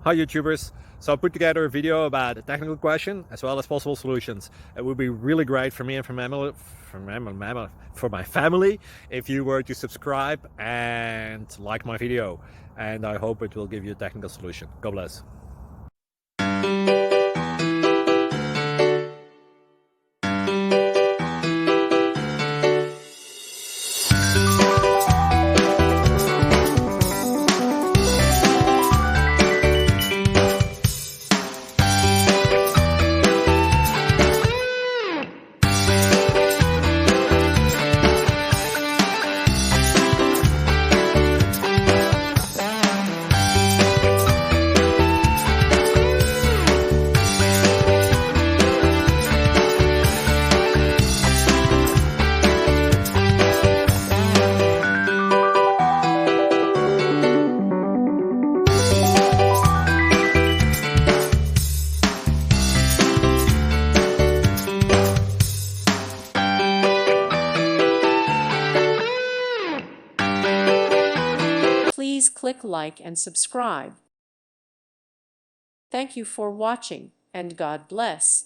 Hi YouTubers. So I put together a video about a technical question as well as possible solutions. It would be really great for me and for my family if you were to subscribe and like my video, and I hope it will give you a technical solution. God bless. Please click like and subscribe. Thank you for watching, and God bless.